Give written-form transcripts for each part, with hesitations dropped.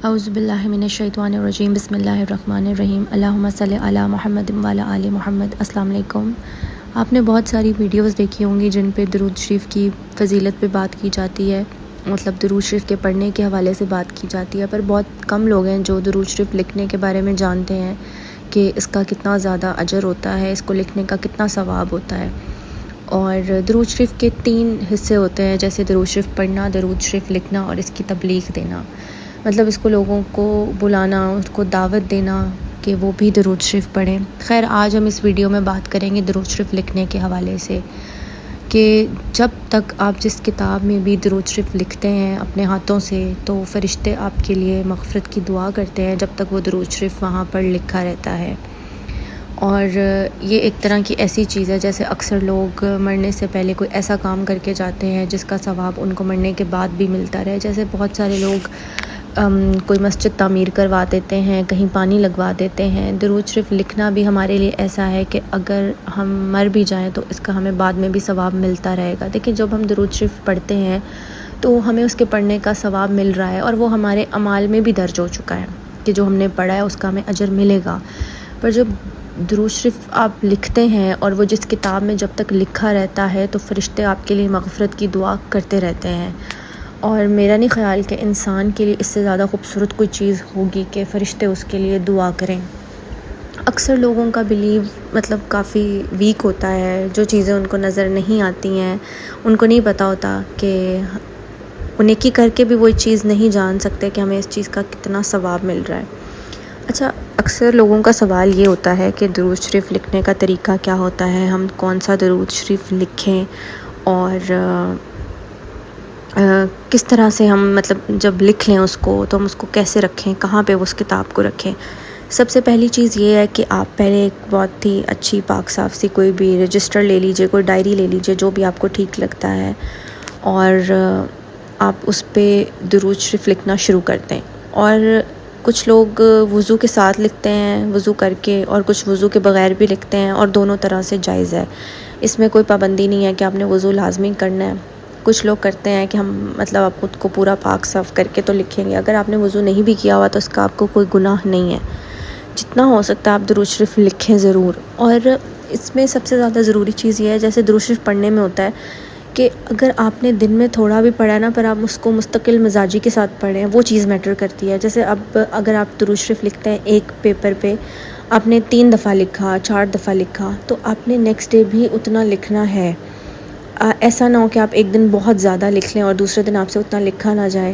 اعوذ باللہ من الشیطان الرجیم بسم اللہ الرحمن الرحیم اللہم صلی علی محمد وعلی آل محمد۔ السلام علیکم۔ آپ نے بہت ساری ویڈیوز دیکھی ہوں گی جن پہ درود شریف کی فضیلت پہ بات کی جاتی ہے، مطلب درود شریف کے پڑھنے کے حوالے سے بات کی جاتی ہے، پر بہت کم لوگ ہیں جو درود شریف لکھنے کے بارے میں جانتے ہیں کہ اس کا کتنا زیادہ اجر ہوتا ہے، اس کو لکھنے کا کتنا ثواب ہوتا ہے۔ اور درود شریف کے 3 حصے ہوتے ہیں، جیسے درود شریف پڑھنا، درود شریف لکھنا اور اس کی تبلیغ دینا، مطلب اس کو لوگوں کو بلانا، اس کو دعوت دینا کہ وہ بھی درود شریف پڑھیں۔ خیر آج ہم اس ویڈیو میں بات کریں گے درود شریف لکھنے کے حوالے سے، کہ جب تک آپ جس کتاب میں بھی درود شریف لکھتے ہیں اپنے ہاتھوں سے تو فرشتے آپ کے لیے مغفرت کی دعا کرتے ہیں جب تک وہ درود شریف وہاں پر لکھا رہتا ہے۔ اور یہ ایک طرح کی ایسی چیز ہے جیسے اکثر لوگ مرنے سے پہلے کوئی ایسا کام کر کے جاتے ہیں جس کا ثواب ان کو مرنے کے بعد بھی ملتا رہے، جیسے بہت سارے لوگ کوئی مسجد تعمیر کروا دیتے ہیں، کہیں پانی لگوا دیتے ہیں۔ درود شریف لکھنا بھی ہمارے لیے ایسا ہے کہ اگر ہم مر بھی جائیں تو اس کا ہمیں بعد میں بھی ثواب ملتا رہے گا۔ دیکھیں جب ہم درود شریف پڑھتے ہیں تو ہمیں اس کے پڑھنے کا ثواب مل رہا ہے اور وہ ہمارے اعمال میں بھی درج ہو چکا ہے کہ جو ہم نے پڑھا ہے اس کا ہمیں اجر ملے گا۔ پر جب درود شریف آپ لکھتے ہیں اور وہ جس کتاب میں جب تک لکھا رہتا ہے تو فرشتے آپ کے لیے مغفرت کی دعا کرتے رہتے ہیں، اور میرا نہیں خیال کہ انسان کے لیے اس سے زیادہ خوبصورت کوئی چیز ہوگی کہ فرشتے اس کے لیے دعا کریں۔ اکثر لوگوں کا بلیو مطلب کافی ویک ہوتا ہے، جو چیزیں ان کو نظر نہیں آتی ہیں، ان کو نہیں پتہ ہوتا کہ انہیں کی کر کے بھی وہ چیز نہیں جان سکتے کہ ہمیں اس چیز کا کتنا ثواب مل رہا ہے۔ اچھا، اکثر لوگوں کا سوال یہ ہوتا ہے کہ درود شریف لکھنے کا طریقہ کیا ہوتا ہے، ہم کون سا درود شریف لکھیں، اور کس طرح سے ہم مطلب جب لکھ لیں اس کو تو ہم اس کو کیسے رکھیں، کہاں پہ اس کتاب کو رکھیں۔ سب سے پہلی چیز یہ ہے کہ آپ پہلے ایک بہت ہی اچھی پاک صاف سی کوئی بھی رجسٹر لے لیجئے، کوئی ڈائری لے لیجئے، جو بھی آپ کو ٹھیک لگتا ہے، اور آپ اس پہ درود شریف لکھنا شروع کر دیں۔ اور کچھ لوگ وضو کے ساتھ لکھتے ہیں، وضو کر کے، اور کچھ وضو کے بغیر بھی لکھتے ہیں، اور دونوں طرح سے جائز ہے، اس میں کوئی پابندی نہیں ہے کہ آپ نے وضو لازمی کرنا ہے۔ کچھ لوگ کرتے ہیں کہ ہم مطلب آپ خود کو پورا پاک صاف کر کے تو لکھیں گے، اگر آپ نے وضو نہیں بھی کیا ہوا تو اس کا آپ کو کوئی گناہ نہیں ہے۔ جتنا ہو سکتا ہے آپ درود شریف لکھیں ضرور۔ اور اس میں سب سے زیادہ ضروری چیز یہ ہے، جیسے درود شریف پڑھنے میں ہوتا ہے کہ اگر آپ نے دن میں تھوڑا بھی پڑھا ہے نا، پر آپ اس کو مستقل مزاجی کے ساتھ پڑھیں، وہ چیز میٹر کرتی ہے۔ جیسے اب اگر آپ درود شریف لکھتے ہیں ایک پیپر پہ، آپ نے 3 دفعہ لکھا، 4 دفعہ لکھا، تو آپ نے نیکسٹ ڈے بھی اتنا لکھنا ہے۔ ایسا نہ ہو کہ آپ ایک دن بہت زیادہ لکھ لیں اور دوسرے دن آپ سے اتنا لکھا نہ جائے۔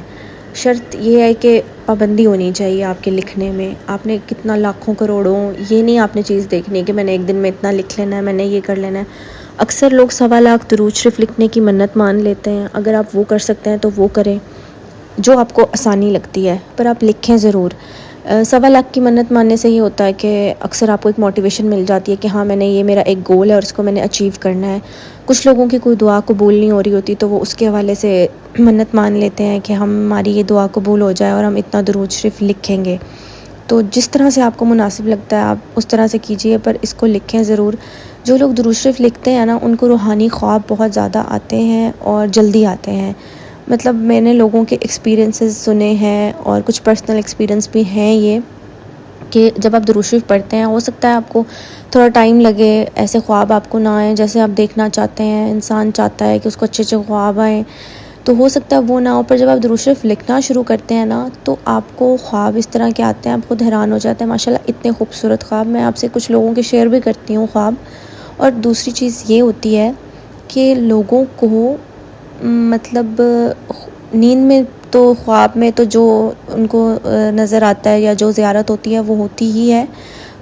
شرط یہ ہے کہ پابندی ہونی چاہیے آپ کے لکھنے میں، آپ نے کتنا لاکھوں کروڑوں، یہ نہیں آپ نے چیز دیکھنی کہ میں نے ایک دن میں اتنا لکھ لینا ہے، میں نے یہ کر لینا ہے۔ اکثر لوگ 1.25 لاکھ درود شریف لکھنے کی منت مان لیتے ہیں، اگر آپ وہ کر سکتے ہیں تو وہ کریں جو آپ کو آسانی لگتی ہے، پر آپ لکھیں ضرور۔ 1.25 لاکھ کی منت ماننے سے یہ ہوتا ہے کہ اکثر آپ کو ایک موٹیویشن مل جاتی ہے کہ ہاں میں نے یہ میرا ایک گول ہے اور اس کو میں نے اچیو کرنا ہے۔ کچھ لوگوں کی کوئی دعا قبول نہیں ہو رہی ہوتی تو وہ اس کے حوالے سے منت مان لیتے ہیں کہ ہماری یہ دعا قبول ہو جائے اور ہم اتنا درود شریف لکھیں گے۔ تو جس طرح سے آپ کو مناسب لگتا ہے آپ اس طرح سے کیجئے، پر اس کو لکھیں ضرور۔ جو لوگ درود شریف لکھتے ہیں نا، ان کو روحانی خواب بہت زیادہ آتے ہیں اور جلدی آتے ہیں۔ مطلب میں نے لوگوں کے ایکسپیرینسز سنے ہیں اور کچھ پرسنل ایکسپیرینس بھی ہیں یہ، کہ جب آپ درود شریف پڑھتے ہیں ہو سکتا ہے آپ کو تھوڑا ٹائم لگے، ایسے خواب آپ کو نہ آئیں جیسے آپ دیکھنا چاہتے ہیں، انسان چاہتا ہے کہ اس کو اچھے اچھے خواب آئیں، تو ہو سکتا ہے وہ نہ ہو، پر جب آپ درود شریف لکھنا شروع کرتے ہیں نا تو آپ کو خواب اس طرح کے آتے ہیں، آپ خود حیران ہو جاتے ہیں، ماشاءاللہ اتنے خوبصورت خواب۔ میں آپ سے کچھ لوگوں کے شیئر بھی کرتی ہوں خواب۔ اور دوسری چیز یہ ہوتی ہے کہ لوگوں کو مطلب نیند میں تو خواب میں تو جو ان کو نظر آتا ہے یا جو زیارت ہوتی ہے وہ ہوتی ہی ہے،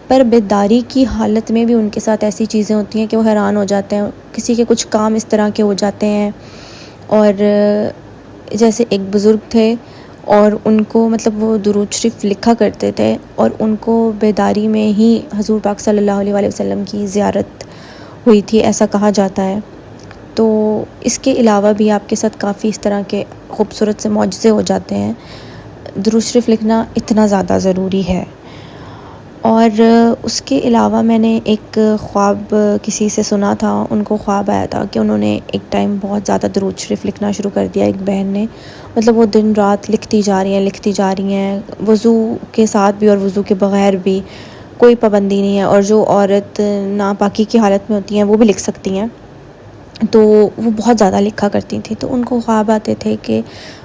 پر بیداری کی حالت میں بھی ان کے ساتھ ایسی چیزیں ہوتی ہیں کہ وہ حیران ہو جاتے ہیں، کسی کے کچھ کام اس طرح کے ہو جاتے ہیں۔ اور جیسے ایک بزرگ تھے اور ان کو مطلب وہ درود شریف لکھا کرتے تھے اور ان کو بیداری میں ہی حضور پاک صلی اللہ علیہ وآلہ وسلم کی زیارت ہوئی تھی، ایسا کہا جاتا ہے۔ تو اس کے علاوہ بھی آپ کے ساتھ کافی اس طرح کے خوبصورت سے معجزے ہو جاتے ہیں۔ درود شریف لکھنا اتنا زیادہ ضروری ہے۔ اور اس کے علاوہ میں نے ایک خواب کسی سے سنا تھا، ان کو خواب آیا تھا کہ انہوں نے ایک ٹائم بہت زیادہ درود شریف لکھنا شروع کر دیا، ایک بہن نے، مطلب وہ دن رات لکھتی جا رہی ہیں، وضو کے ساتھ بھی اور وضو کے بغیر بھی، کوئی پابندی نہیں ہے، اور جو عورت ناپاکی کی حالت میں ہوتی ہیں وہ بھی لکھ سکتی ہیں، تو وہ بہت زیادہ لکھا کرتی تھیں۔ تو ان کو خواب آتے تھے کہ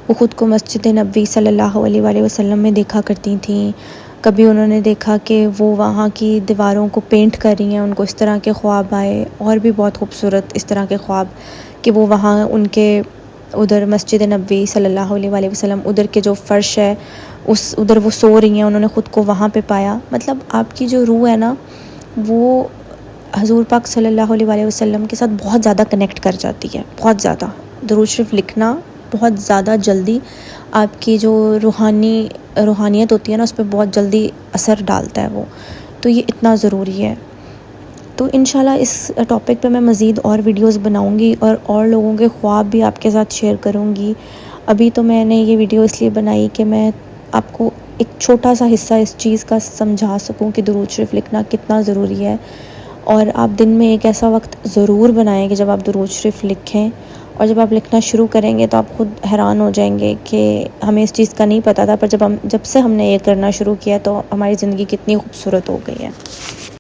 وہ خود کو مسجد نبوی صلی اللہ علیہ وآلہ وسلم میں دیکھا کرتی تھیں، کبھی انہوں نے دیکھا کہ وہ وہاں کی دیواروں کو پینٹ کر رہی ہیں، ان کو اس طرح کے خواب آئے، اور بھی بہت خوبصورت اس طرح کے خواب کہ وہ وہاں ان کے ادھر مسجد نبوی صلی اللہ علیہ وآلہ وسلم ادھر کے جو فرش ہے ادھر وہ سو رہی ہیں، انہوں نے خود کو وہاں پہ پایا۔ مطلب آپ کی جو روح ہے نا، وہ حضور پاک صلی اللہ علیہ وآلہ وسلم کے ساتھ بہت زیادہ کنیکٹ کر جاتی ہے، بہت زیادہ۔ درود شریف لکھنا بہت زیادہ جلدی آپ کی جو روحانیت ہوتی ہے نا، اس پہ بہت جلدی اثر ڈالتا ہے وہ، تو یہ اتنا ضروری ہے۔ تو انشاءاللہ اس ٹاپک پہ میں مزید اور ویڈیوز بناؤں گی، اور لوگوں کے خواب بھی آپ کے ساتھ شیئر کروں گی۔ ابھی تو میں نے یہ ویڈیو اس لیے بنائی کہ میں آپ کو ایک چھوٹا سا حصہ اس چیز کا سمجھا سکوں کہ درود شریف لکھنا کتنا ضروری ہے، اور آپ دن میں ایک ایسا وقت ضرور بنائیں کہ جب آپ درود شریف لکھیں، اور جب آپ لکھنا شروع کریں گے تو آپ خود حیران ہو جائیں گے کہ ہمیں اس چیز کا نہیں پتہ تھا، پر جب سے ہم نے یہ کرنا شروع کیا تو ہماری زندگی کتنی خوبصورت ہو گئی ہے۔